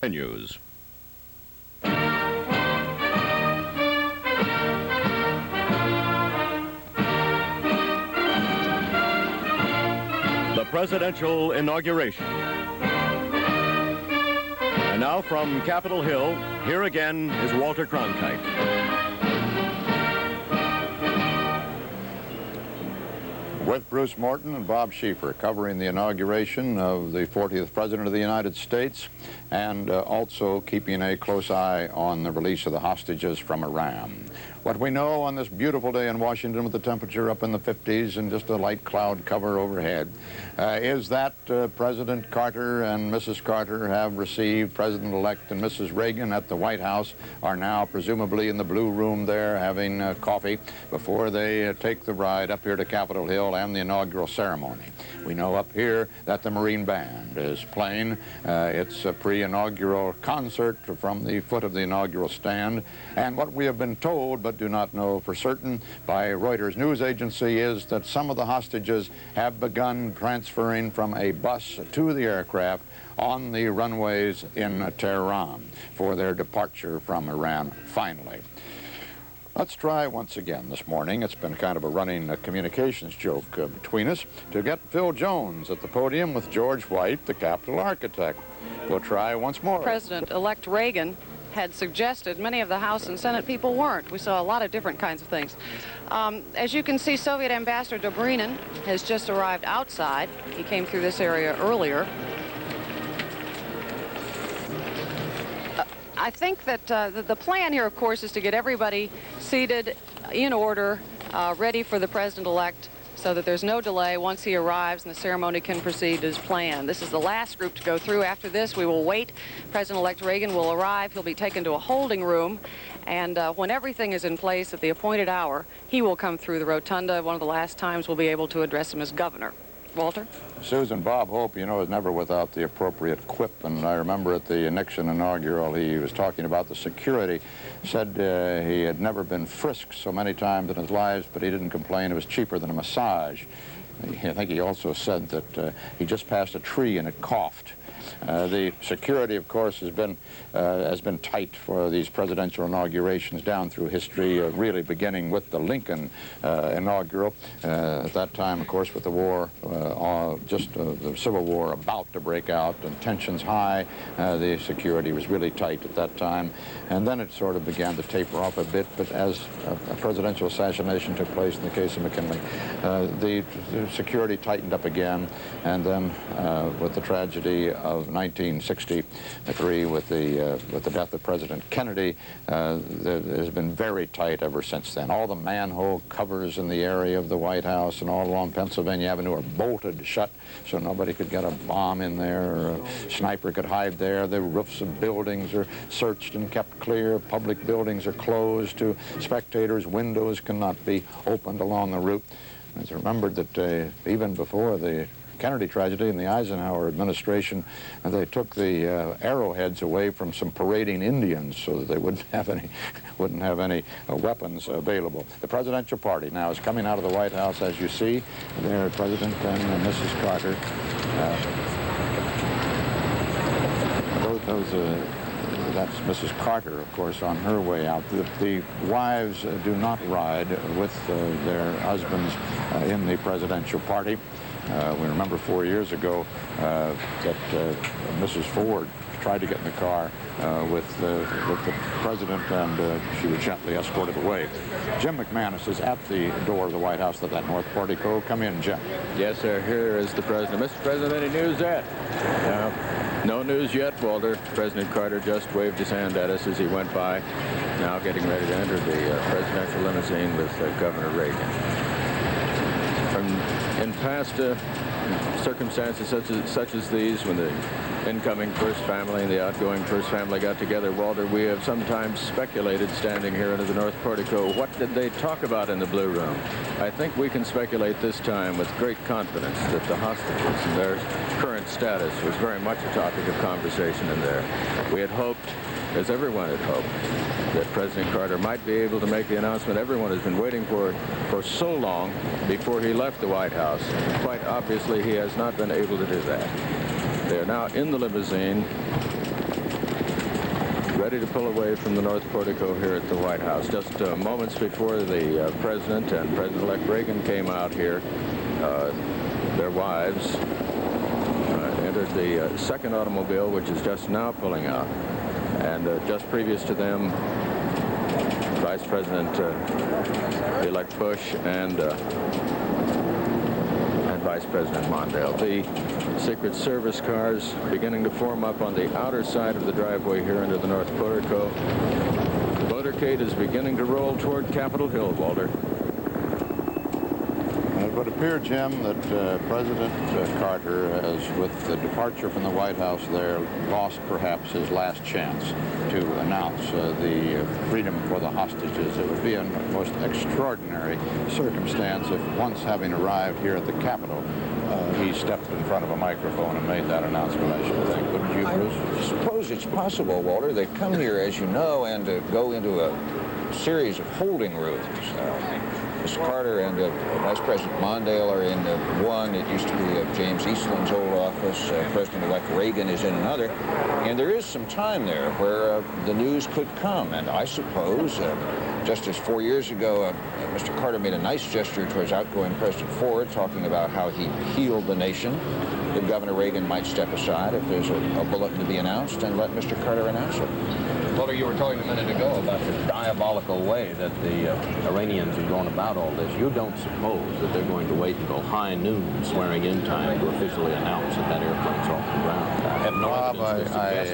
News. The presidential inauguration. And now from Capitol Hill, here again is Walter Cronkite. With Bruce Morton and Bob Schieffer covering the inauguration of the 40th President of the United States and also keeping a close eye on the release of the hostages from Iran. What we know on this beautiful day in Washington with the temperature up in the 50s and just a light cloud cover overhead is that President Carter and Mrs. Carter have received President-elect and Mrs. Reagan at the White House, are now presumably in the Blue Room there having coffee before they take the ride up here to Capitol Hill and the inaugural ceremony. We know up here that the Marine Band is playing. It's a pre-inaugural concert from the foot of the inaugural stand, and what we have been told but do not know for certain by Reuters news agency is that some of the hostages have begun transferring from a bus to the aircraft on the runways in Tehran for their departure from Iran finally. Let's try once again this morning. It's been kind of a running communications joke between us to get Phil Jones at the podium with George White, the Capitol architect. We'll try once more. President-elect Reagan had suggested, many of the House and Senate people weren't. We saw a lot of different kinds of things. As you can see, Soviet Ambassador Dobrynin has just arrived outside. He came through this area earlier. I think that the plan here, of course, is to get everybody seated in order, ready for the President-elect, so that there's no delay once he arrives and the ceremony can proceed as planned. This is the last group to go through. After this, we will wait. President-elect Reagan will arrive. He'll be taken to a holding room, and when everything is in place at the appointed hour, he will come through the rotunda. One of the last times we'll be able to address him as governor. Walter? Susan, Bob Hope, you know, is never without the appropriate quip, and I remember at the Nixon inaugural, he was talking about the security, said he had never been frisked so many times in his life, but he didn't complain it was cheaper than a massage. I think he also said that he just passed a tree and it coughed. The security, of course, has been tight for these presidential inaugurations down through history, really beginning with the Lincoln inaugural. At that time, of course, with the war, the Civil War about to break out and tensions high, the security was really tight at that time. And then it sort of began to taper off a bit, but as a presidential assassination took place in the case of McKinley, the security tightened up again, and then with the tragedy of 1963 with the death of President Kennedy, it has been very tight ever since then. All the manhole covers in the area of the White House and all along Pennsylvania Avenue are bolted shut so nobody could get a bomb in there or a sniper could hide there. The roofs of buildings are searched and kept clear. Public buildings are closed to spectators. Windows cannot be opened along the route. It's remembered that even before the Kennedy tragedy in the Eisenhower administration, they took the arrowheads away from some parading Indians so that they wouldn't have any weapons available. The presidential party now is coming out of the White House, as you see. There, President and Mrs. Carter. That's Mrs. Carter, of course, on her way out. The wives do not ride with their husbands in the presidential party. We remember 4 years ago that Mrs. Ford tried to get in the car with the president, and she was gently escorted away. Jim McManus is at the door of the White House at that north portico. Come in, Jim. Yes, sir. Here is the president. Mr. President, any news yet? No news yet, Walter. President Carter just waved his hand at us as he went by, now getting ready to enter the presidential limousine with Governor Reagan. In past circumstances such as these, when the incoming first family and the outgoing first family got together, Walter, we have sometimes speculated, standing here under the north portico, what did they talk about in the Blue Room? I think we can speculate this time with great confidence that the hostages and their current status was very much a topic of conversation in there. We had hoped, as everyone had hoped, that President Carter might be able to make the announcement everyone has been waiting for so long before he left the White House. Quite obviously, he has not been able to do that. They are now in the limousine, ready to pull away from the North Portico here at the White House. Just moments before the President and President-elect Reagan came out here, their wives entered the second automobile, which is just now pulling out. And just previous to them, Vice President-elect Bush and Vice President Mondale. The Secret Service cars beginning to form up on the outer side of the driveway here into the North Portico. The motorcade is beginning to roll toward Capitol Hill, Walter. It would appear, Jim, that President Carter has, with the departure from the White House there, lost perhaps his last chance to announce the freedom for the hostages. It would be a most extraordinary circumstance if, once having arrived here at the Capitol, he stepped in front of a microphone and made that announcement, I should think. Wouldn't you, Bruce? I suppose it's possible, Walter. They come here, as you know, and go into a series of holding rooms. Mr. Carter and Vice President Mondale are in one. It used to be James Eastland's old office. President-elect Reagan is in another. And there is some time there where the news could come. And I suppose, just as 4 years ago, Mr. Carter made a nice gesture towards outgoing President Ford, talking about how he healed the nation, that Governor Reagan might step aside if there's a bulletin to be announced and let Mr. Carter announce it. Walter, you were talking a minute ago about the diabolical way that the Iranians are going about all this. You don't suppose that they're going to wait until high noon swearing in time to officially announce that that airplane's off the ground? I have no evidence to suggest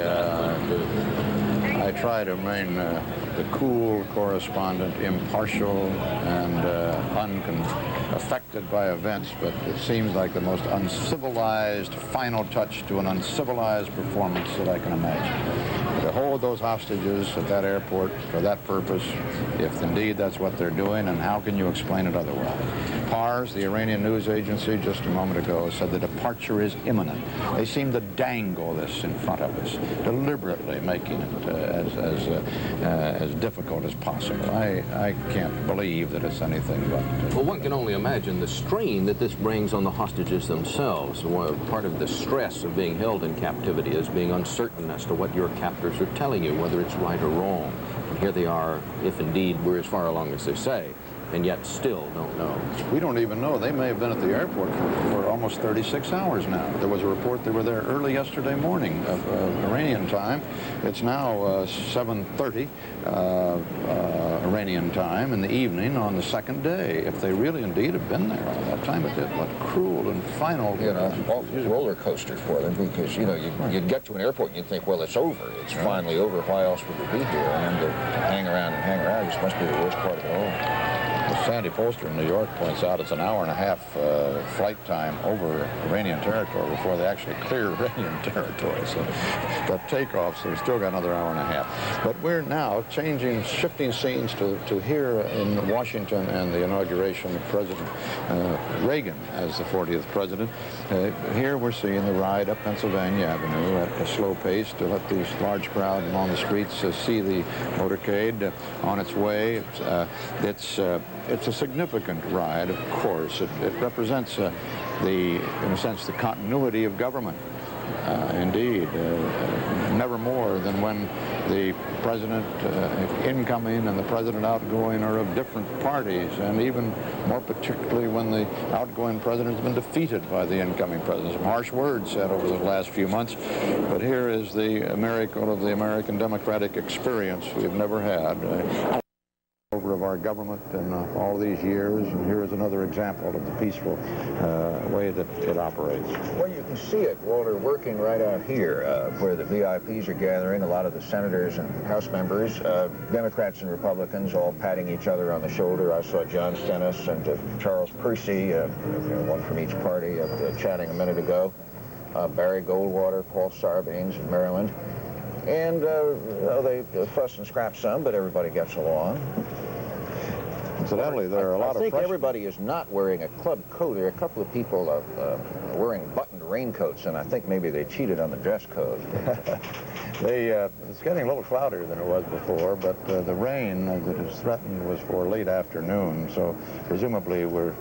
that. I try to remain the cool correspondent, impartial and unaffected by events, but it seems like the most uncivilized final touch to an uncivilized performance that I can imagine. To hold those hostages at that airport for that purpose, if indeed that's what they're doing, and how can you explain it otherwise? Pars, the Iranian news agency, just a moment ago, said the departure is imminent. They seem to dangle this in front of us, deliberately making it as difficult as possible. I can't believe that it's anything but... Well, one can only imagine the strain that this brings on the hostages themselves. Part of the stress of being held in captivity is being uncertain as to what your captors are telling you, whether it's right or wrong. And here they are, if indeed we're as far along as they say, and yet still don't know. We don't even know. They may have been at the airport for almost 36 hours now. There was a report they were there early yesterday morning of Iranian time. It's now 7:30 Iranian time in the evening on the second day. If they really indeed have been there all that time, but what cruel and final... You know, awful roller coaster for them, because, you know, you'd get to an airport and you'd think, well, it's over. It's finally over. Why else would we be here? And then to hang around and hang around, this must be the worst part of it all. Sandy Polster in New York points out it's an hour-and-a-half flight time over Iranian territory before they actually clear Iranian territory. So the takeoff, so we've still got another hour-and-a-half. But we're now shifting scenes to here in Washington and the inauguration of President Reagan as the 40th president. Here we're seeing the ride up Pennsylvania Avenue at a slow pace to let these large crowds along the streets see the motorcade on its way. It's a significant ride, of course. It represents in a sense, the continuity of government. Indeed, never more than when the president incoming and the president outgoing are of different parties, and even more particularly when the outgoing president has been defeated by the incoming president. Some harsh words said over the last few months, but here is the miracle of the American democratic experience we've never had. Of our government in all these years, and here is another example of the peaceful way that it operates. Well, you can see it, Walter, working right out here where the VIPs are gathering, a lot of the senators and House members, Democrats and Republicans all patting each other on the shoulder. I saw John Stennis and Charles Percy, one from each party, chatting a minute ago. Barry Goldwater, Paul Sarbanes of Maryland. And they fuss and scrap some, but everybody gets along. Incidentally, there are a lot of... I think everybody is not wearing a club coat. There are a couple of people wearing buttoned raincoats, and I think maybe they cheated on the dress code. It's getting a little cloudier than it was before, but the rain that is threatened was for late afternoon, so presumably we're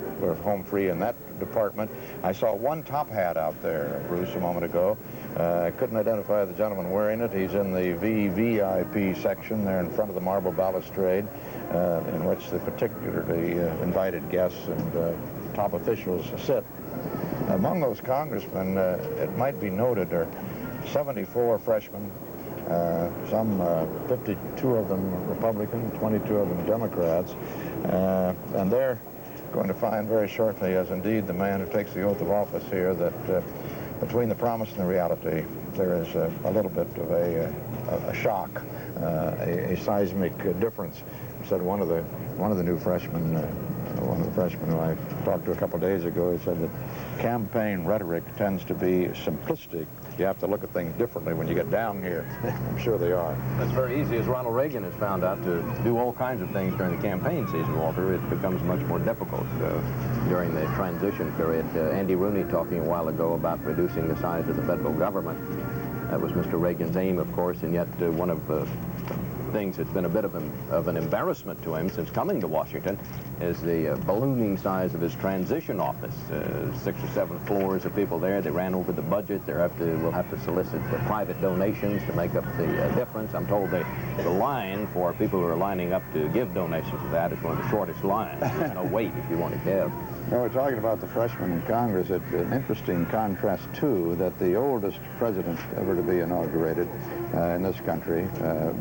home free in that department. I saw one top hat out there, Bruce, a moment ago, I couldn't identify the gentleman wearing it. He's in the VVIP section there in front of the marble balustrade, in which the particularly invited guests and top officials sit. Among those congressmen, it might be noted, are 74 freshmen, some 52 of them Republican, 22 of them Democrats, and they're going to find very shortly, as indeed the man who takes the oath of office here, that between the promise and the reality, there is a little bit of a shock, a seismic difference. Said one of the new freshmen, one of the freshmen who I talked to a couple of days ago, he said that campaign rhetoric tends to be simplistic. You have to look at things differently when you get down here. I'm sure they are. It's very easy, as Ronald Reagan has found out, to do all kinds of things during the campaign season, Walter. It becomes much more difficult during the transition period. Andy Rooney talking a while ago about reducing the size of the federal government. That was Mr. Reagan's aim, of course, and yet one of the things that's been a bit of an embarrassment to him since coming to Washington is the ballooning size of his transition office. 6 or 7 floors of people there. They ran over the budget. We'll have to solicit private donations to make up the difference. I'm told the line for people who are lining up to give donations to that is one of the shortest lines. There's no wait if you want to give. Well, we're talking about the freshmen in Congress. It's an interesting contrast, too, that the oldest president ever to be inaugurated in this country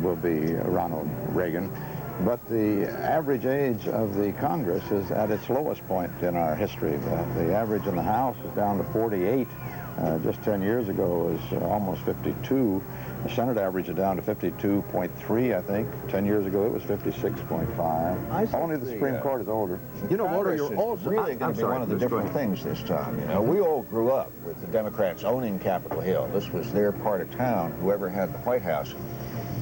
will be Ronald Reagan. But the average age of the Congress is at its lowest point in our history. The average in the House is down to 48. Just 10 years ago it was almost 52. The Senate average is down to 52.3, I think. 10 years ago it was 56.5. Only the Supreme Court is older. You know, Walter, you're also really going to be one of the different things this time. You know, we all grew up with the Democrats owning Capitol Hill. This was their part of town, whoever had the White House.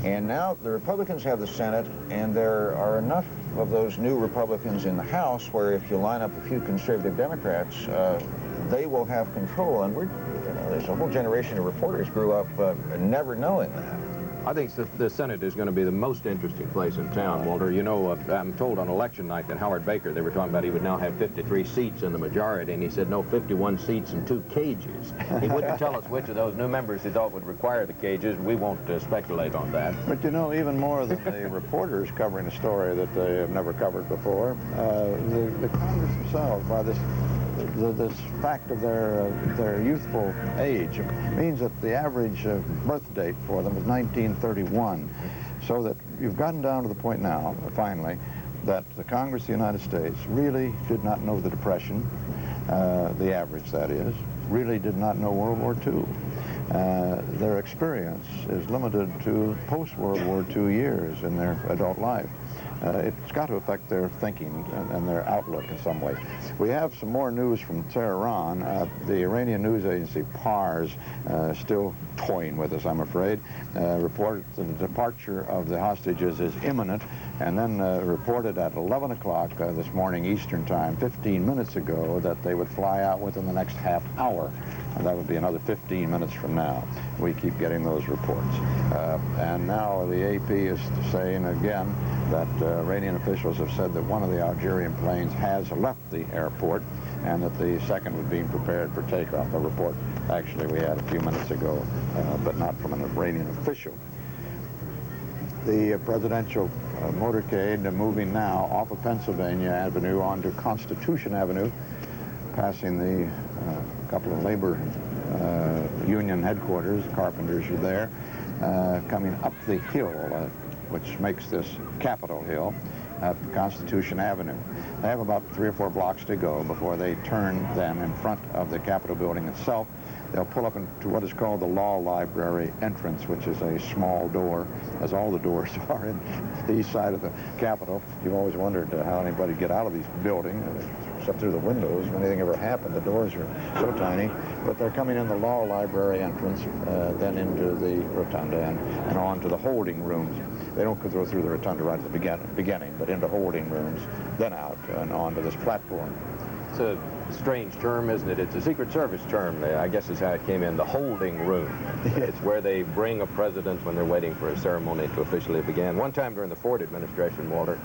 And now the Republicans have the Senate, and there are enough of those new Republicans in the House where if you line up a few conservative Democrats, they will have control. And there's a whole generation of reporters grew up never knowing that. I think the Senate is going to be the most interesting place in town, Walter. You know, I'm told on election night that Howard Baker, they were talking about he would now have 53 seats in the majority, and he said, no, 51 seats and 2 cages. He wouldn't tell us which of those new members he thought would require the cages. We won't speculate on that. But you know, even more than the reporters covering a story that they have never covered before, the Congress themselves, by this fact of their youthful age, means that the average birth date for them is 1931. So that you've gotten down to the point now, finally, that the Congress of the United States really did not know the Depression, the average that is, really did not know World War II. Their experience is limited to post-World War II years in their adult life. It's got to affect their thinking and their outlook in some way. We have some more news from Tehran. The Iranian news agency Pars still toying with us, I'm afraid. Reported that the departure of the hostages is imminent, and then reported at 11 o'clock this morning Eastern Time, 15 minutes ago, that they would fly out within the next half hour. And that would be another 15 minutes from now. We keep getting those reports. And now the AP is saying again that Iranian officials have said that one of the Algerian planes has left the airport and that the second was being prepared for takeoff. A report actually we had a few minutes ago, but not from an Iranian official. The presidential motorcade moving now off of Pennsylvania Avenue onto Constitution Avenue, passing the couple of labor union headquarters. Carpenters are there, coming up the hill, which makes this Capitol Hill, up Constitution Avenue. They have about 3 or 4 blocks to go before they turn then in front of the Capitol building itself. They'll pull up into what is called the Law Library entrance, which is a small door, as all the doors are in the east side of the Capitol. You've always wondered how anybody get out of these buildings, except through the windows. If anything ever happened, the doors are so tiny. But they're coming in the Law Library entrance, then into the rotunda and on to the holding rooms. They don't go through the rotunda right at the beginning, but into holding rooms, then out and onto this platform. It's a strange term, isn't it? It's a Secret Service term, I guess is how it came in, the holding room. It's where they bring a president when they're waiting for a ceremony to officially begin. One time during the Ford administration, Walter,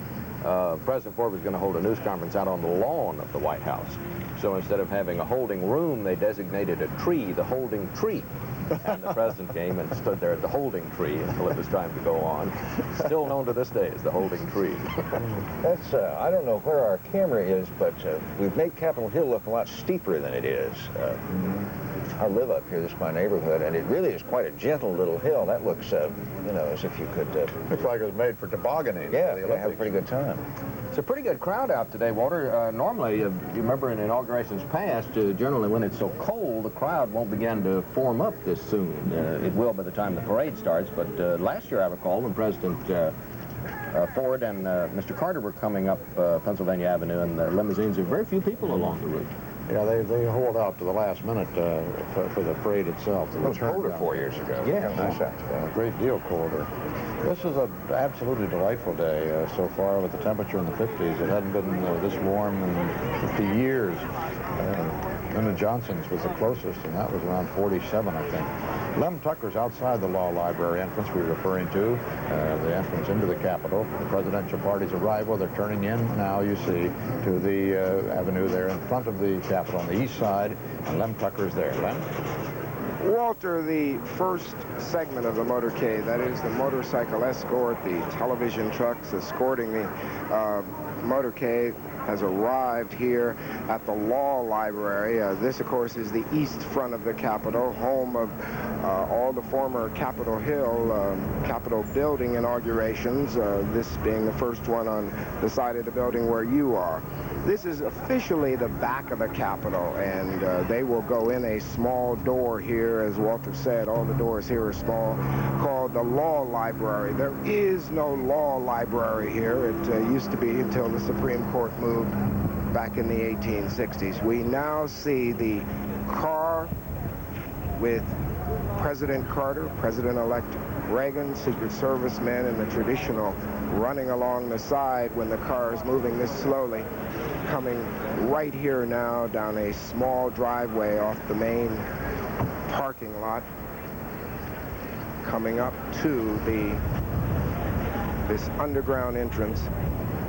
President Ford was going to hold a news conference out on the lawn of the White House. So instead of having a holding room, they designated a tree, the holding tree. And the president came and stood there at the holding tree until it was time to go on. Still known to this day as the holding tree. That's, I don't know where our camera is, but we've made Capitol Hill look a lot steeper than it is. I live up here, this is my neighborhood, and it really is quite a gentle little hill. That looks, you know, as if you could... Looks like it was made for tobogganing. Yeah, for the you have a Olympics. pretty good time. It's a pretty good crowd out today, Walter. Normally, you remember in inaugurations past, generally when it's so cold, the crowd won't begin to form up this soon. It will by the time the parade starts, but last year I recall when President Ford and Mr. Carter were coming up Pennsylvania Avenue in the limousines, there were very few people along the route. Yeah, they hold out to the last minute for the parade itself. It was colder 4 years ago. Yeah. Nice out. A great deal colder. This is an absolutely delightful day so far with the temperature in the 50s. It hadn't been this warm in 50 years. Lyndon Johnson's was the closest, and that was around 47, I think. Lem Tucker's outside the Law Library entrance we were referring to, the entrance into the Capitol. The presidential party's arrival, they're turning in now, you see, to the avenue there in front of the Capitol on the east side, and Lem Tucker's there. Lem? Walter, the first segment of the motorcade, that is the motorcycle escort, the television trucks escorting the motorcade, has arrived here at the Law Library. This, of course, is the east front of the Capitol, home of all the former Capitol Hill, Capitol building inaugurations, this being the first one on the side of the building where you are. This is officially the back of the Capitol, and they will go in a small door here, as Walter said, all the doors here are small, called the Law Library. There is no law library here. It used to be until the Supreme Court moved back in the 1860s. We now see the car with President Carter, President-elect Reagan, Secret Service men, and the traditional running along the side when the car is moving this slowly, coming right here now down a small driveway off the main parking lot, coming up to this underground entrance.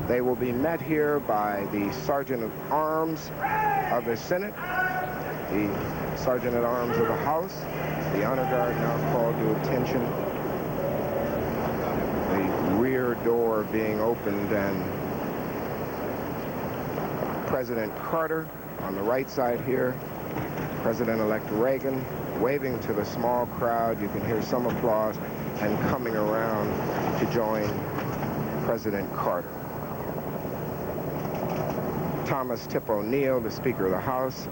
They will be met here by the Sergeant at Arms of the Senate, the Sergeant at Arms of the House, the Honor Guard now called to attention, the rear door being opened, and President Carter on the right side here, President-elect Reagan waving to the small crowd. You can hear some applause, and coming around to join President Carter. Thomas Tip O'Neill, the Speaker of the House,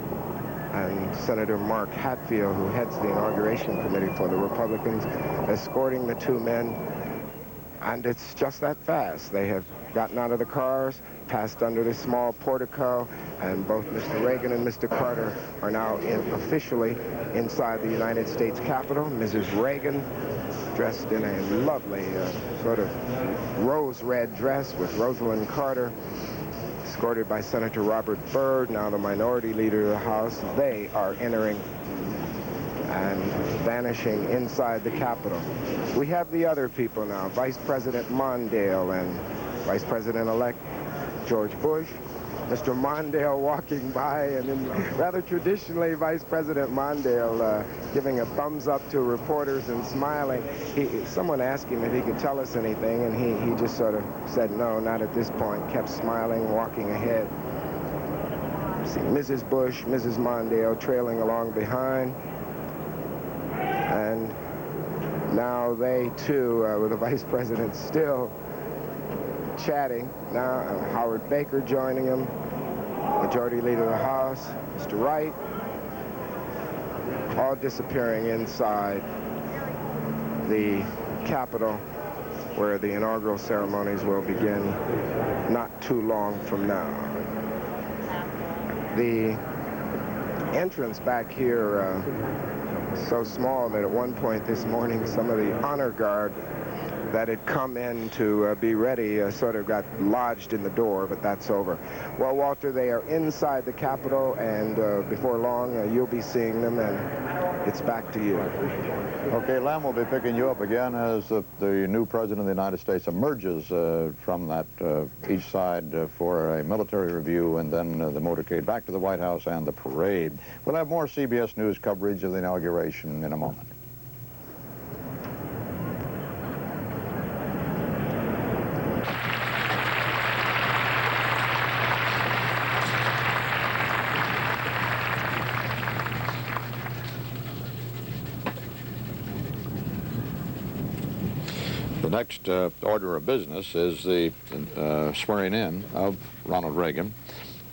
and Senator Mark Hatfield, who heads the inauguration committee for the Republicans, escorting the two men. And it's just that fast. They have gotten out of the cars, passed under this small portico, and both Mr. Reagan and Mr. Carter are now officially inside the United States Capitol. Mrs. Reagan, dressed in a lovely sort of rose red dress with Rosalind Carter, escorted by Senator Robert Byrd, now the minority leader of the House. They are entering and vanishing inside the Capitol. We have the other people now, Vice President Mondale and Vice President-elect George Bush. Mr. Mondale walking by, and then rather traditionally, Vice President Mondale giving a thumbs up to reporters and smiling. Someone asked him if he could tell us anything, and he just sort of said no, not at this point, kept smiling, walking ahead. See Mrs. Bush, Mrs. Mondale trailing along behind. And now they, too, with the Vice President still chatting. Now Howard Baker joining him, Majority Leader of the House, Mr. Wright, all disappearing inside the Capitol, where the inaugural ceremonies will begin not too long from now. The entrance back here so small that at one point this morning some of the honor guard that had come in to be ready sort of got lodged in the door, but that's over. Well, Walter, they are inside the Capitol, and before long you'll be seeing them, and it's back to you. Okay, Lem will be picking you up again as the new President of the United States emerges from that each side for a military review, and then the motorcade back to the White House and the parade. We'll have more CBS News coverage of the inauguration in a moment. The next order of business is the swearing in of Ronald Reagan.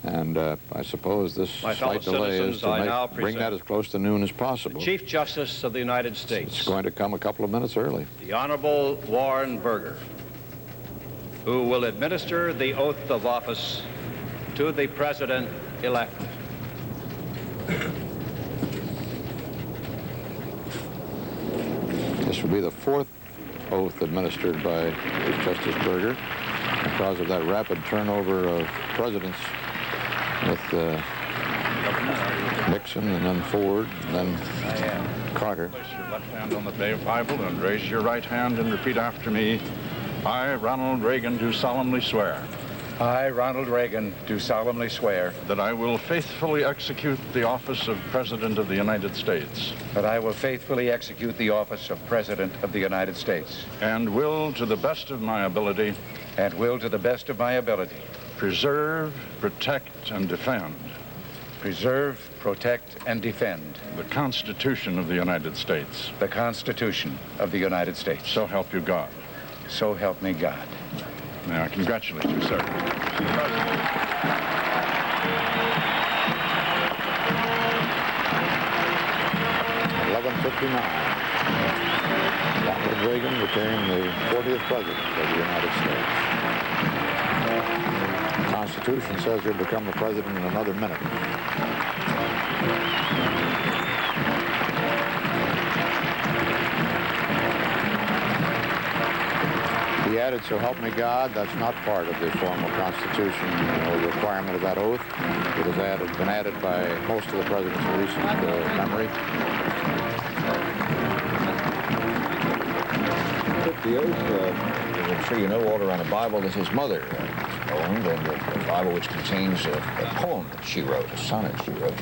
And I suppose this slight delay is to bring that as close to noon as possible. The Chief Justice of the United States. It's going to come a couple of minutes early. The Honorable Warren Burger, who will administer the oath of office to the President-elect. This will be the fourth oath administered by Chief Justice Burger because of that rapid turnover of presidents with Nixon and then Ford and then Carter. Place your left hand on the Bible and raise your right hand and repeat after me. I, Ronald Reagan, do solemnly swear. I, Ronald Reagan, do solemnly swear that I will faithfully execute the office of President of the United States. that I will faithfully execute the office of President of the United States And will, to the best of my ability, and will, to the best of my ability, preserve, protect, and defend preserve, protect, and defend the Constitution of the United States. the Constitution of the United States. So help you God. So help me God. May I congratulate you, sir. 11:59. Ronald Reagan became the 40th President of the United States. The Constitution says he'll become the President in another minute. He added, "So help me God." That's not part of the formal Constitution or requirement of that oath. It has been added by most of the president's recent memory. The oath, as I'm sure you know, Walter, on a Bible that his mother owned, and a Bible which contains a poem that she wrote, a sonnet she wrote.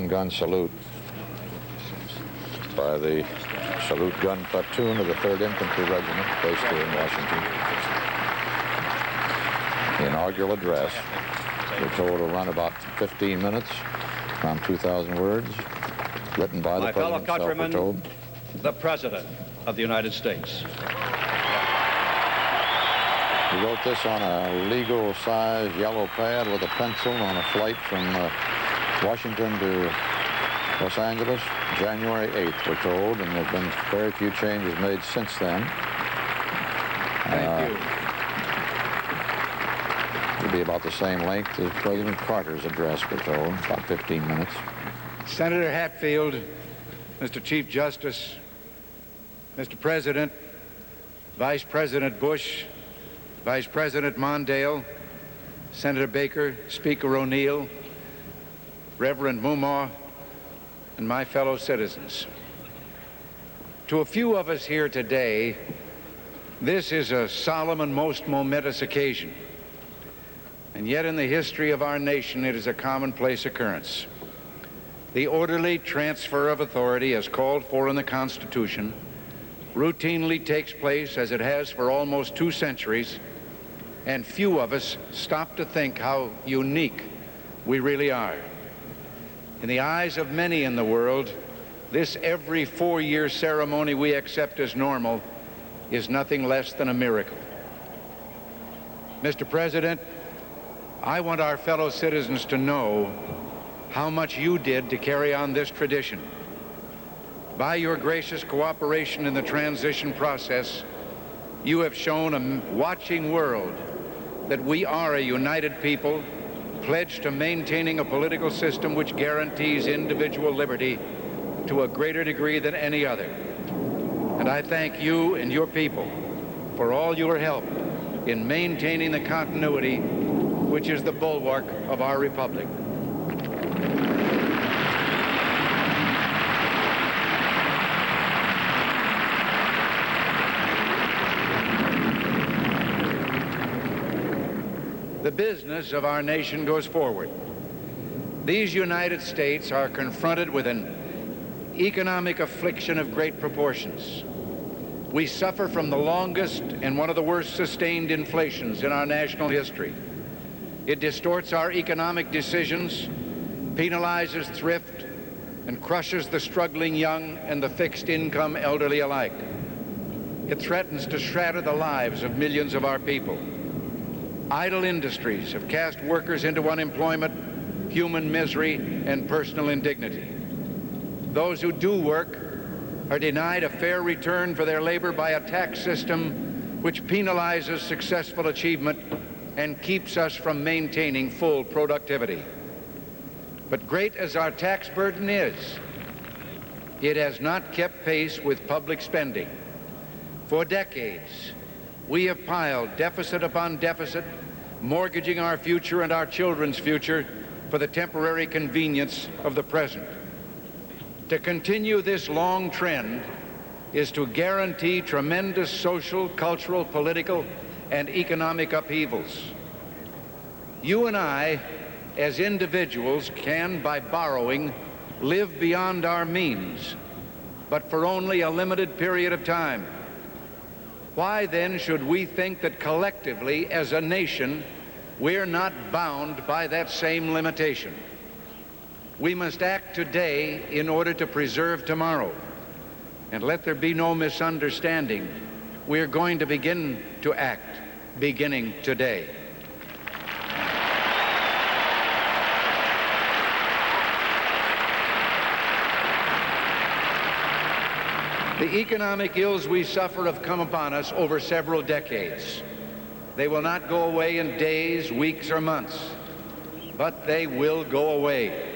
Gun salute by the salute gun platoon of the 3rd Infantry Regiment based here in Washington. The inaugural address, we're told, will run about 15 minutes, around 2,000 words, written by the President himself, we're told. The President of the United States. He wrote this on a legal-size yellow pad with a pencil on a flight from Washington to Los Angeles, January 8th, we're told, and there have been very few changes made since then. Thank you. It'll be about the same length as President Carter's address, we're told, about 15 minutes. Senator Hatfield, Mr. Chief Justice, Mr. President, Vice President Bush, Vice President Mondale, Senator Baker, Speaker O'Neill, Reverend Mumaw, and my fellow citizens. To a few of us here today, this is a solemn and most momentous occasion. And yet in the history of our nation, it is a commonplace occurrence. The orderly transfer of authority as called for in the Constitution routinely takes place, as it has for almost 2 centuries, and few of us stop to think how unique we really are. In the eyes of many in the world, this every 4-year ceremony we accept as normal is nothing less than a miracle. Mr. President, I want our fellow citizens to know how much you did to carry on this tradition. By your gracious cooperation in the transition process, you have shown a watching world that we are a united people, pledged to maintaining a political system which guarantees individual liberty to a greater degree than any other. And I thank you and your people for all your help in maintaining the continuity which is the bulwark of our republic. The business of our nation goes forward. These United States are confronted with an economic affliction of great proportions. We suffer from the longest and one of the worst sustained inflations in our national history. It distorts our economic decisions, penalizes thrift, and crushes the struggling young and the fixed-income elderly alike. It threatens to shatter the lives of millions of our people. Idle industries have cast workers into unemployment, human misery, and personal indignity. Those who do work are denied a fair return for their labor by a tax system which penalizes successful achievement and keeps us from maintaining full productivity. But great as our tax burden is, it has not kept pace with public spending. For decades, we have piled deficit upon deficit, mortgaging our future and our children's future for the temporary convenience of the present. To continue this long trend is to guarantee tremendous social, cultural, political, and economic upheavals. You and I, as individuals, can, by borrowing, live beyond our means, but for only a limited period of time. Why then should we think that collectively, as a nation, we're not bound by that same limitation? We must act today in order to preserve tomorrow. And let there be no misunderstanding. We're going to begin to act beginning today. The economic ills we suffer have come upon us over several decades. They will not go away in days, weeks, or months, but they will go away.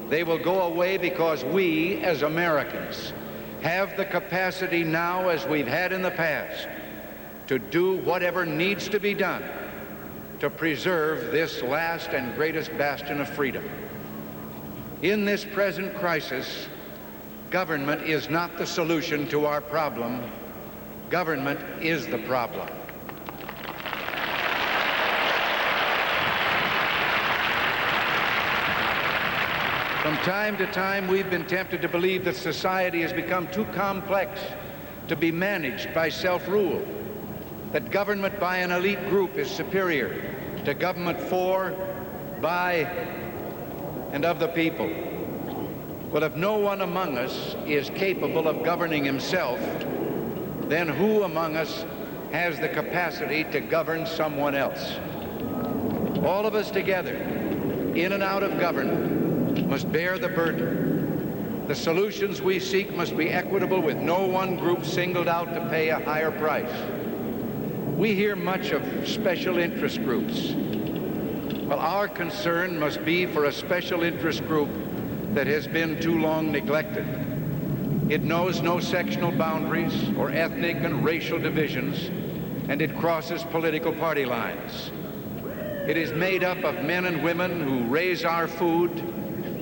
They will go away because we, as Americans, have the capacity now, as we've had in the past, to do whatever needs to be done to preserve this last and greatest bastion of freedom. In this present crisis, government is not the solution to our problem. Government is the problem. From time to time, we've been tempted to believe that society has become too complex to be managed by self-rule, that government by an elite group is superior to government for, by, and of the people. Well, if no one among us is capable of governing himself, then who among us has the capacity to govern someone else? All of us together, in and out of government, must bear the burden. The solutions we seek must be equitable, with no one group singled out to pay a higher price. We hear much of special interest groups. Well, our concern must be for a special interest group that has been too long neglected. It knows no sectional boundaries or ethnic and racial divisions, and it crosses political party lines. It is made up of men and women who raise our food,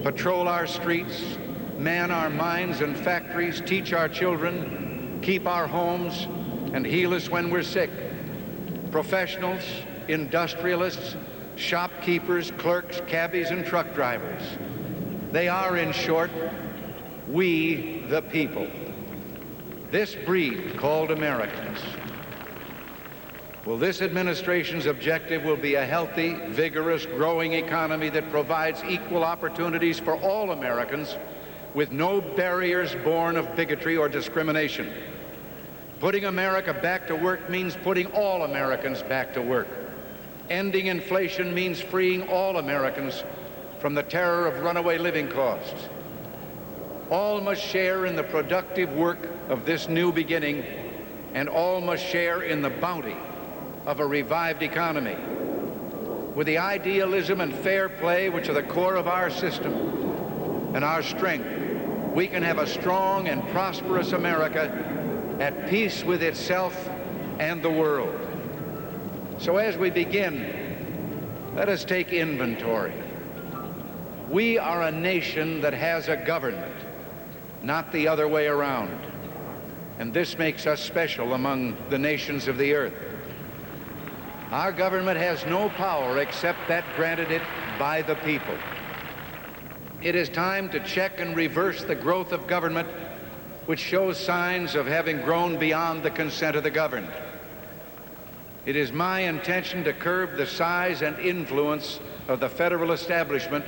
patrol our streets, man our mines and factories, teach our children, keep our homes, and heal us when we're sick. Professionals, industrialists, shopkeepers, clerks, cabbies, and truck drivers. They are, in short, we the people. This breed called Americans. Well, this administration's objective will be a healthy, vigorous, growing economy that provides equal opportunities for all Americans with no barriers born of bigotry or discrimination. Putting America back to work means putting all Americans back to work. Ending inflation means freeing all Americans from the terror of runaway living costs. All must share in the productive work of this new beginning, and all must share in the bounty of a revived economy. With the idealism and fair play which are the core of our system and our strength, we can have a strong and prosperous America at peace with itself and the world. So as we begin, let us take inventory. We are a nation that has a government, not the other way around. And this makes us special among the nations of the earth. Our government has no power except that granted it by the people. It is time to check and reverse the growth of government which shows signs of having grown beyond the consent of the governed. It is my intention to curb the size and influence of the federal establishment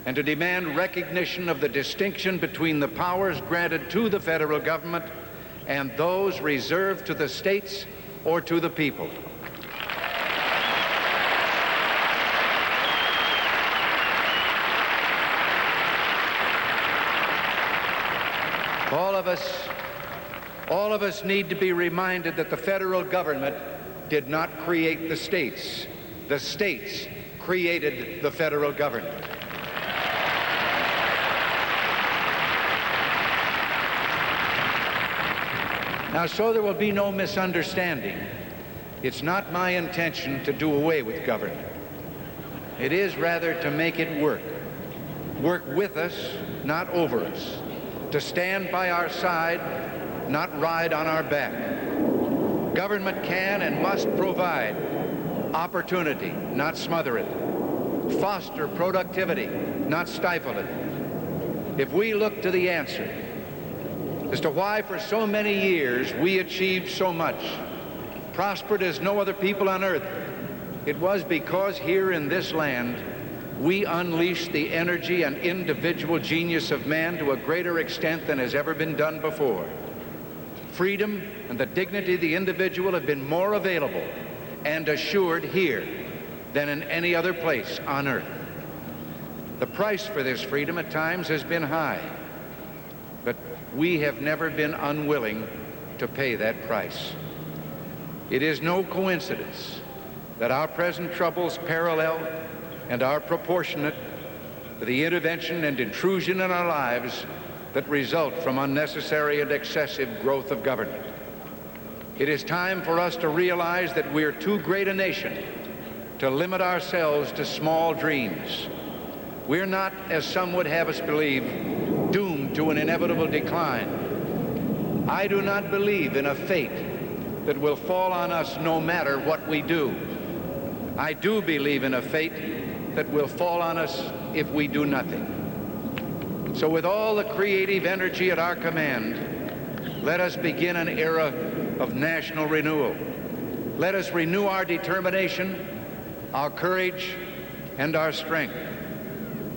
and to demand recognition of the distinction between the powers granted to the federal government and those reserved to the states or to the people. All of us need to be reminded that the federal government did not create the states. The states created the federal government. Now, so there will be no misunderstanding, it's not my intention to do away with government. It is rather to make it work. Work with us, not over us. To stand by our side, not ride on our back. Government can and must provide opportunity, not smother it. Foster productivity, not stifle it. If we look to the answer as to why for so many years we achieved so much, prospered as no other people on earth, it was because here in this land we unleashed the energy and individual genius of man to a greater extent than has ever been done before. Freedom and the dignity of the individual have been more available and assured here than in any other place on earth. The price for this freedom at times has been high, but we have never been unwilling to pay that price. It is no coincidence that our present troubles parallel and are proportionate to the intervention and intrusion in our lives that result from unnecessary and excessive growth of government. It is time for us to realize that we're too great a nation to limit ourselves to small dreams. We're not, as some would have us believe, doomed to an inevitable decline. I do not believe in a fate that will fall on us no matter what we do. I do believe in a fate that will fall on us if we do nothing. So with all the creative energy at our command, let us begin an era of national renewal. Let us renew our determination, our courage, and our strength.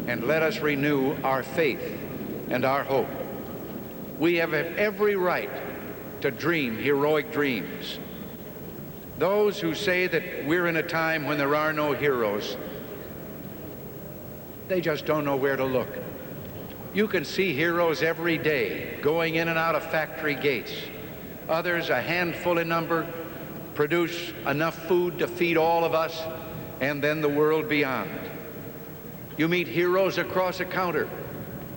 And let us renew our faith and our hope. We have every right to dream heroic dreams. Those who say that we're in a time when there are no heroes, they just don't know where to look. You can see heroes every day going in and out of factory gates. Others, a handful in number, produce enough food to feed all of us and then the world beyond. You meet heroes across a counter,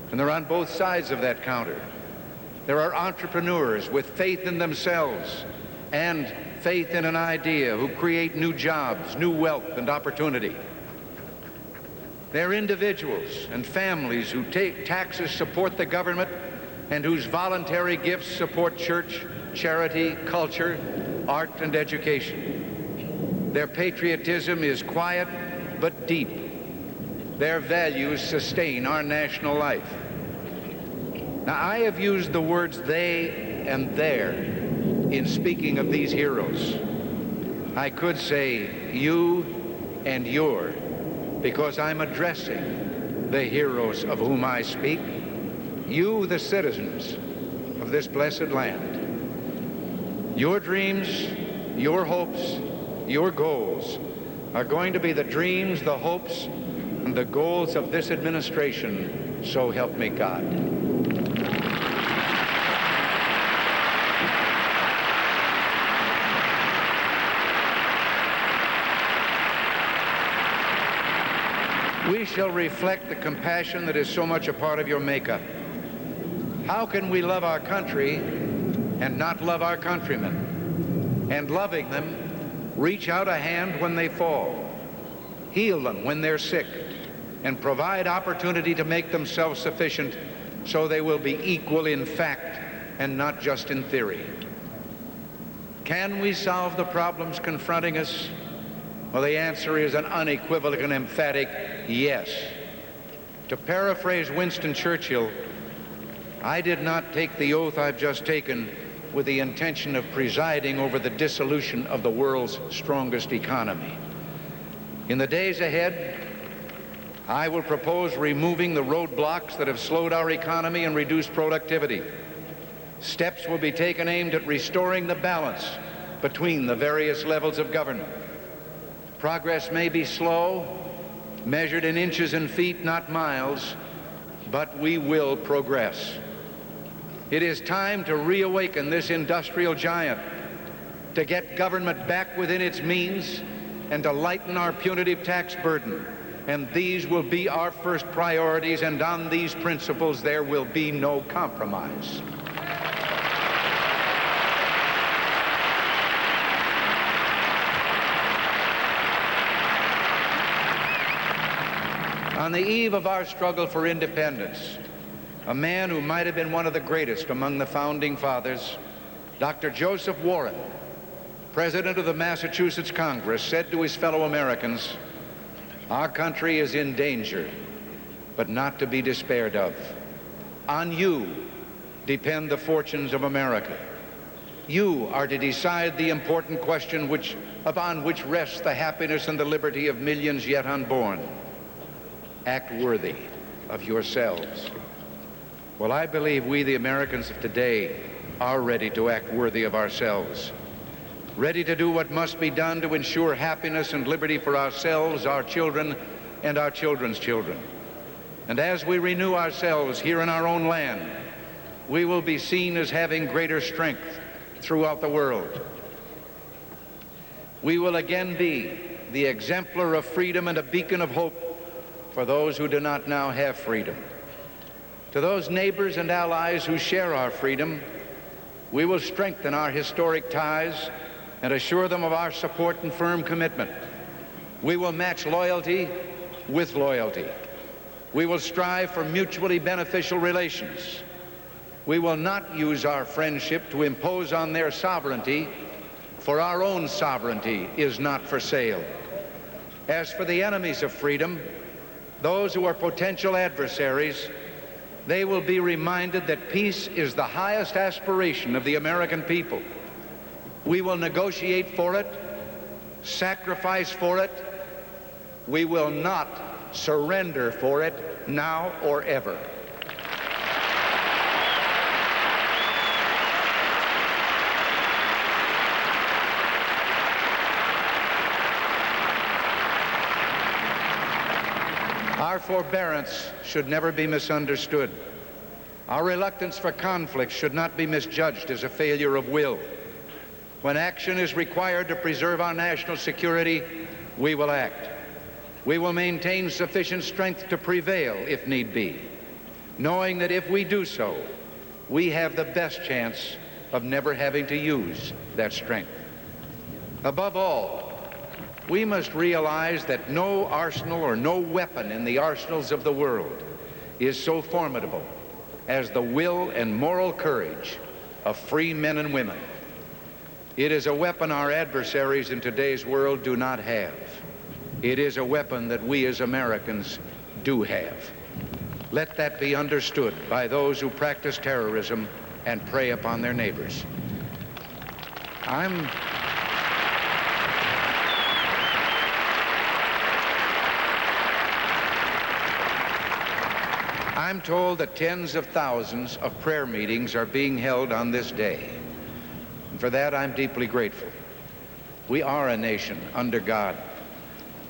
and they're on both sides of that counter. There are entrepreneurs with faith in themselves and faith in an idea who create new jobs, new wealth, and opportunity. They're individuals and families who take taxes support the government and whose voluntary gifts support church, charity, culture, art, and education. Their patriotism is quiet but deep. Their values sustain our national life. Now, I have used the words they and their in speaking of these heroes. I could say you and your, because I'm addressing the heroes of whom I speak, you, the citizens of this blessed land. Your dreams, your hopes, your goals are going to be the dreams, the hopes, and the goals of this administration, so help me God. We shall reflect the compassion that is so much a part of your makeup. How can we love our country and not love our countrymen? And loving them, reach out a hand when they fall, heal them when they're sick, and provide opportunity to make themselves sufficient so they will be equal in fact and not just in theory. Can we solve the problems confronting us? Well, the answer is an unequivocal and emphatic yes. To paraphrase Winston Churchill, I did not take the oath I've just taken with the intention of presiding over the dissolution of the world's strongest economy. In the days ahead, I will propose removing the roadblocks that have slowed our economy and reduced productivity. Steps will be taken aimed at restoring the balance between the various levels of government. Progress may be slow, measured in inches and feet, not miles, but we will progress. It is time to reawaken this industrial giant, to get government back within its means, and to lighten our punitive tax burden. And these will be our first priorities, and on these principles there will be no compromise. On the eve of our struggle for independence, a man who might have been one of the greatest among the founding fathers, Dr. Joseph Warren, President of the Massachusetts Congress, said to his fellow Americans, "Our country is in danger, but not to be despaired of. On you depend the fortunes of America. You are to decide the important question upon which rests the happiness and the liberty of millions yet unborn. Act worthy of yourselves." Well, I believe we, the Americans of today, are ready to act worthy of ourselves, ready to do what must be done to ensure happiness and liberty for ourselves, our children, and our children's children. And as we renew ourselves here in our own land, we will be seen as having greater strength throughout the world. We will again be the exemplar of freedom and a beacon of hope for those who do not now have freedom. To those neighbors and allies who share our freedom, we will strengthen our historic ties and assure them of our support and firm commitment. We will match loyalty with loyalty. We will strive for mutually beneficial relations. We will not use our friendship to impose on their sovereignty, for our own sovereignty is not for sale. As for the enemies of freedom, those who are potential adversaries, they will be reminded that peace is the highest aspiration of the American people. We will negotiate for it, sacrifice for it. We will not surrender for it, now or ever. Our forbearance should never be misunderstood. Our reluctance for conflict should not be misjudged as a failure of will. When action is required to preserve our national security, we will act. We will maintain sufficient strength to prevail if need be, knowing that if we do so, we have the best chance of never having to use that strength. Above all, we must realize that no arsenal or no weapon in the arsenals of the world is so formidable as the will and moral courage of free men and women. It is a weapon our adversaries in today's world do not have. It is a weapon that we as Americans do have. Let that be understood by those who practice terrorism and prey upon their neighbors. I'm told that tens of thousands of prayer meetings are being held on this day. And for that, I'm deeply grateful. We are a nation under God,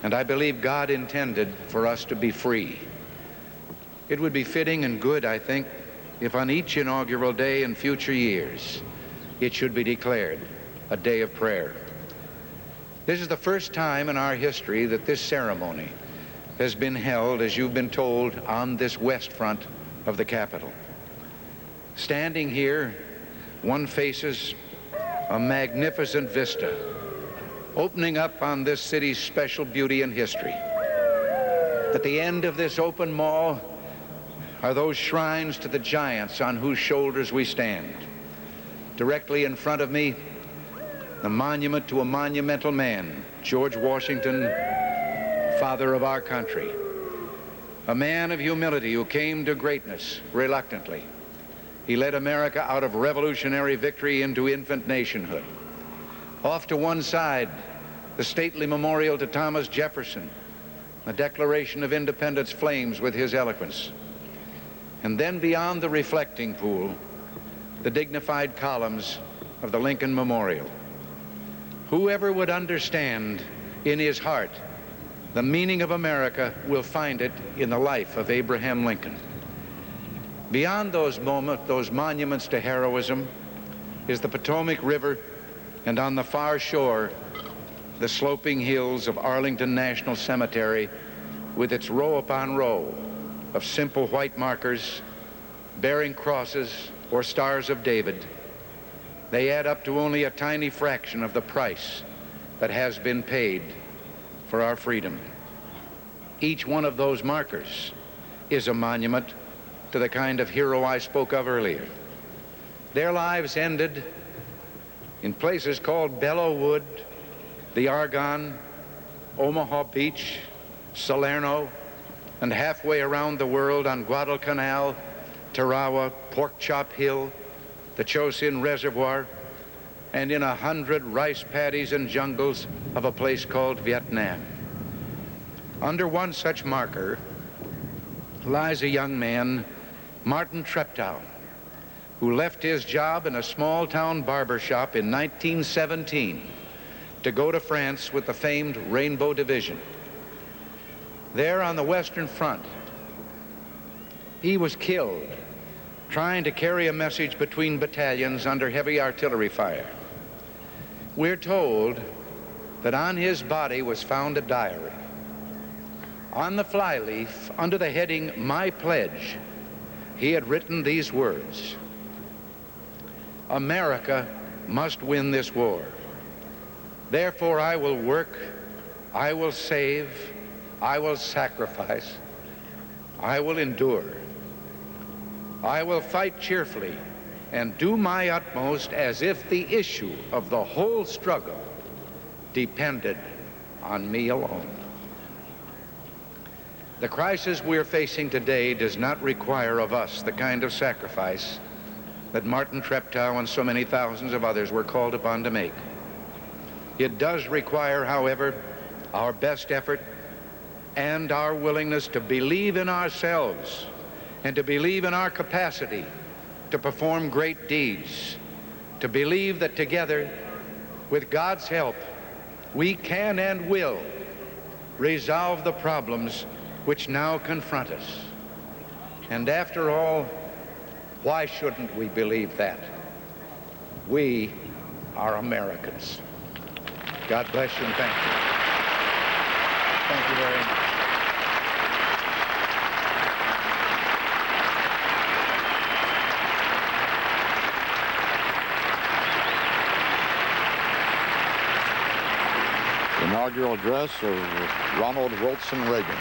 and I believe God intended for us to be free. It would be fitting and good, I think, if on each inaugural day in future years, it should be declared a day of prayer. This is the first time in our history that this ceremony has been held, as you've been told, on this west front of the Capitol. Standing here, one faces a magnificent vista opening up on this city's special beauty and history. At the end of this open mall are those shrines to the giants on whose shoulders we stand. Directly in front of me, the monument to a monumental man, George Washington, father of our country, a man of humility who came to greatness reluctantly. he led America out of revolutionary victory into infant nationhood. Off to one side, the stately memorial to Thomas Jefferson, the Declaration of Independence flames with his eloquence. And then beyond the reflecting pool, the dignified columns of the Lincoln Memorial. Whoever would understand in his heart the meaning of America will find it in the life of Abraham Lincoln. Beyond those monuments to heroism is the Potomac River, and on the far shore, the sloping hills of Arlington National Cemetery with its row upon row of simple white markers bearing crosses or stars of David. They add up to only a tiny fraction of the price that has been paid for our freedom. Each one of those markers is a monument to the kind of hero I spoke of earlier. Their lives ended in places called Belleau Wood, the Argonne, Omaha Beach, Salerno, and halfway around the world on Guadalcanal, Tarawa, Pork Chop Hill, the Chosin Reservoir, and in 100 rice paddies and jungles of a place called Vietnam. Under one such marker lies a young man, Martin Treptow, who left his job in a small-town barber shop in 1917 to go to France with the famed Rainbow Division. There on the Western Front, he was killed trying to carry a message between battalions under heavy artillery fire. We're told that on his body was found a diary. On the flyleaf, under the heading, "My Pledge," he had written these words: "America must win this war. Therefore I will work, I will save, I will sacrifice, I will endure. I will fight cheerfully and do my utmost as if the issue of the whole struggle depended on me alone." The crisis we're facing today does not require of us the kind of sacrifice that Martin Treptow and so many thousands of others were called upon to make. It does require, however, our best effort and our willingness to believe in ourselves and to believe in our capacity to perform great deeds, to believe that together, with God's help, we can and will resolve the problems which now confront us. And after all, why shouldn't we believe that? We are Americans. God bless you and thank you. Thank you very much. Inaugural address of Ronald Reagan.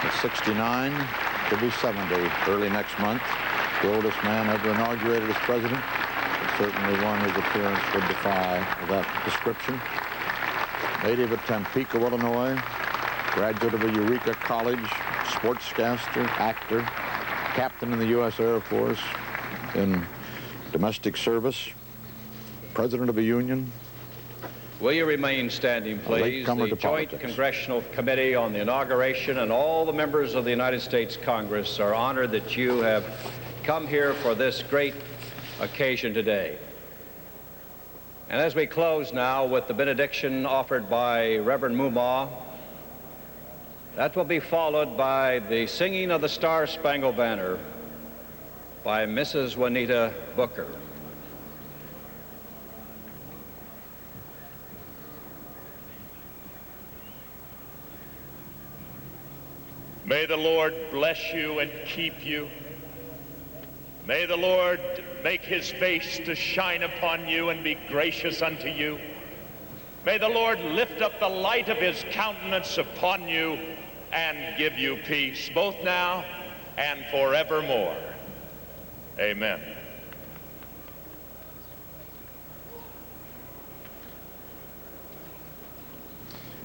At 69, to be 70 early next month. The oldest man ever inaugurated as president, but certainly one whose appearance would defy that description. Native of Tampico, Illinois, graduate of a Eureka College, sportscaster, actor, captain in the U.S. Air Force in domestic service, president of a union. Will you remain standing, please? The Joint Congressional Committee on the Inauguration and all the members of the United States Congress are honored that you have come here for this great occasion today. And as we close now with the benediction offered by Reverend Mumma, that will be followed by the singing of the Star-Spangled Banner by Mrs. Juanita Booker. May the Lord bless you and keep you. May the Lord make his face to shine upon you and be gracious unto you. May the Lord lift up the light of his countenance upon you and give you peace, both now and forevermore. Amen.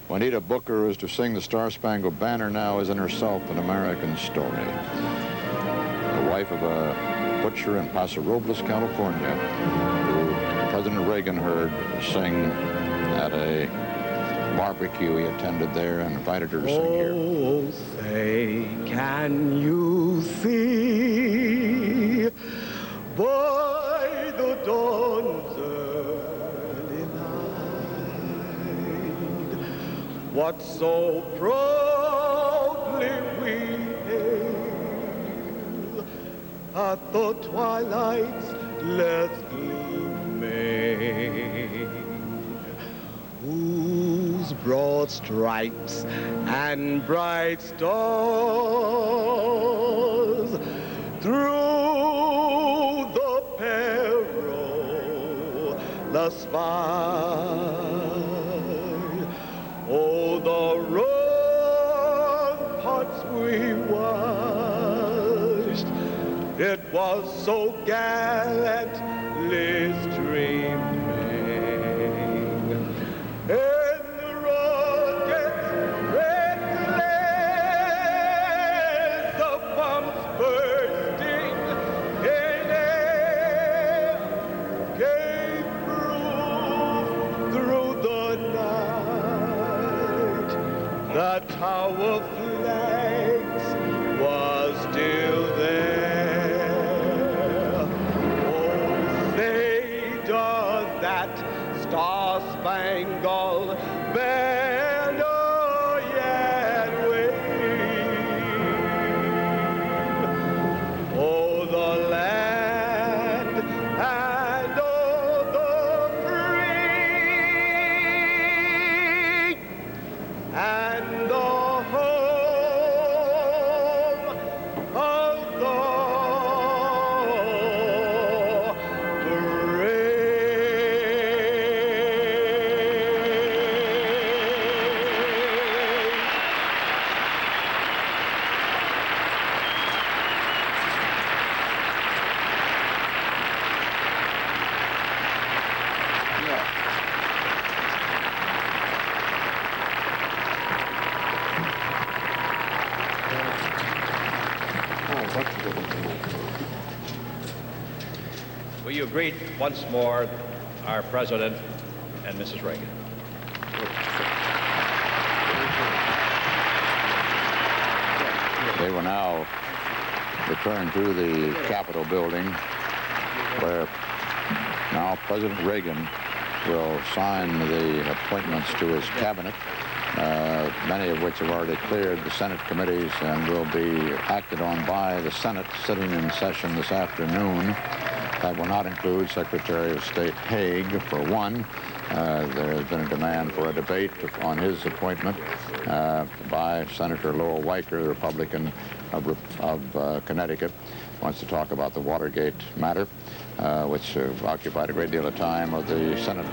Juanita Booker, who is to sing the Star-Spangled Banner now, is in herself an American story. The wife of a butcher in Paso Robles, California, who President Reagan heard sing at a barbecue he attended there and invited her to sing here. Oh, say, can you see by the dawn's early light what so proudly we hailed at the twilight's last gleaming, whose broad stripes and bright stars through the perilous fight, oh, the ramparts we watched, it was so gallantly streaming. The tower flags was still there. Oh, say does that star-spangled banner yet wave? Oh, the land and all the free, and the home of the Will you greet once more our President and Mrs. Reagan? They will now return to the Capitol building, where now President Reagan will sign the appointments to his cabinet, many of which have already cleared the Senate committees and will be acted on by the Senate sitting in session this afternoon. That will not include Secretary of State Haig, for one. There has been a demand for a debate on his appointment by Senator Lowell Weicker, the Republican of Connecticut. Wants to talk about the Watergate matter, which occupied a great deal of time of the Senate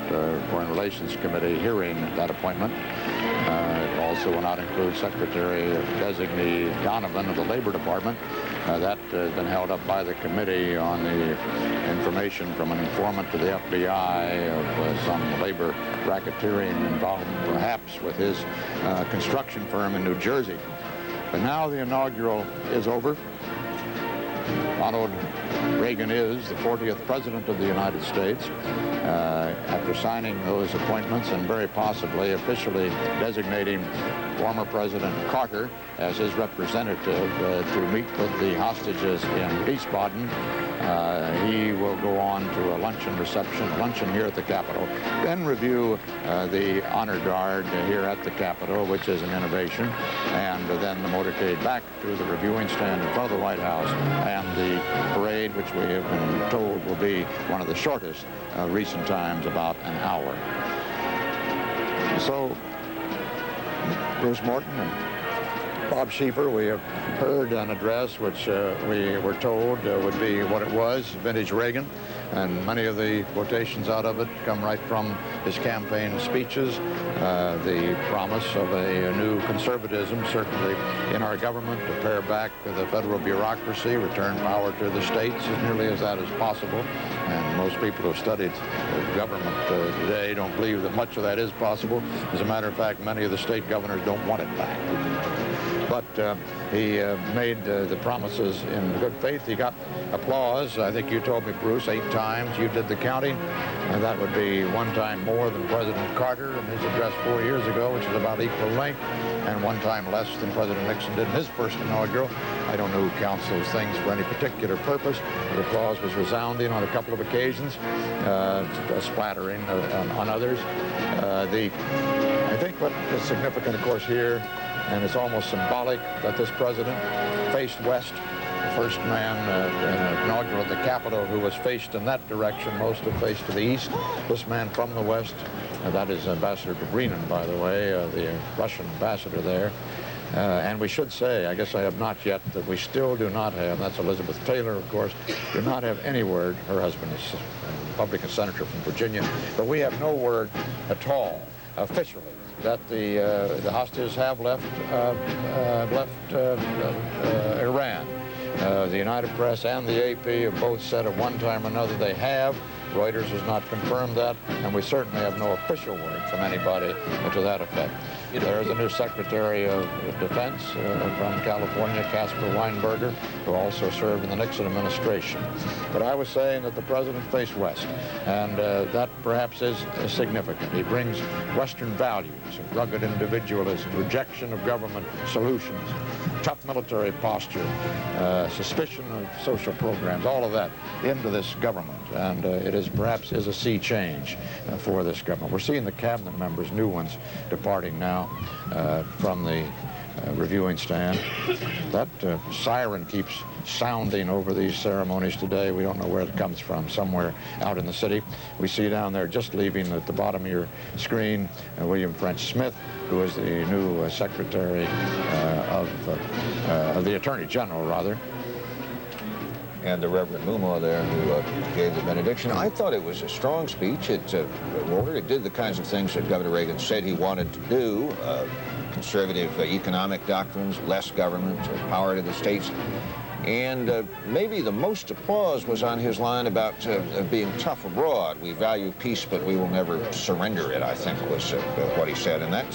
Foreign Relations Committee hearing that appointment. It also will not include Secretary Designee Donovan of the Labor Department. That has been held up by the committee on the information from an informant to the FBI of some labor racketeering involved perhaps with his construction firm in New Jersey. But now the inaugural is over. Ronald Reagan is the 40th President of the United States. After signing those appointments and very possibly officially designating former President Carter as his representative to meet with the hostages in Wiesbaden, he will go on to a luncheon here at the Capitol, then review the honor guard here at the Capitol, which is an innovation, and then the motorcade back to the reviewing stand in front of the White House, and the parade, which we have been told will be one of the shortest recent times, about an hour. So, Bruce Morton and Bob Schieffer, we have heard an address which we were told would be what it was, Vintage Reagan, and many of the quotations out of it come right from his campaign speeches. The promise of a new conservatism, certainly in our government, to pare back the federal bureaucracy, return power to the states as nearly as that is possible. And most people who have studied government today don't believe that much of that is possible. As a matter of fact, many of the state governors don't want it back. But he made the promises in good faith. He got applause. I think you told me, Bruce, 8 times. You did the counting. That would be 1 time more than President Carter in his address 4 years ago, which is about equal length, and 1 time less than President Nixon did in his first inaugural. I don't know who counts those things for any particular purpose. The applause was resounding on a couple of occasions, splattering on others. I think what is significant, of course, here, and it's almost symbolic, that this president faced west. The first man inaugural at the Capitol who was faced in that direction. Most have faced to the east. This man from the west, that is Ambassador Dobrinin, by the way, the Russian ambassador there. And we should say, I guess I have not yet, that we still do not have, that's Elizabeth Taylor, of course, do not have any word. Her husband is a Republican senator from Virginia, but we have no word at all, officially, that the hostages have left Iran. The United Press and the AP have both said at one time or another they have. Reuters has not confirmed that, and we certainly have no official word from anybody to that effect. There is a new Secretary of Defense from California, Caspar Weinberger, who also served in the Nixon administration. But I was saying that the president faced west, and that perhaps is significant. He brings Western values of rugged individualism, rejection of government solutions, tough military posture, suspicion of social programs, all of that into this government. And it is perhaps is a sea change for this government. We're seeing the cabinet members, new ones, departing now from the reviewing stand. That siren keeps sounding over these ceremonies today. We don't know where it comes from, somewhere out in the city. We see down there, just leaving at the bottom of your screen, William French Smith, who is the new Secretary of the Attorney General, rather. And the Reverend Mumma there, who gave the benediction. I thought it was a strong speech. It did the kinds of things that Governor Reagan said he wanted to do. Conservative economic doctrines, less government, power to the states. And maybe the most applause was on his line about being tough abroad. We value peace, but we will never surrender it, I think was what he said. And that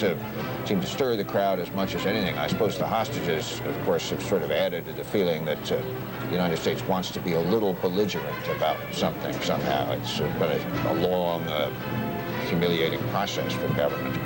seemed to stir the crowd as much as anything. I suppose the hostages, of course, have sort of added to the feeling that the United States wants to be a little belligerent about something somehow. It's been a long, humiliating process for the government.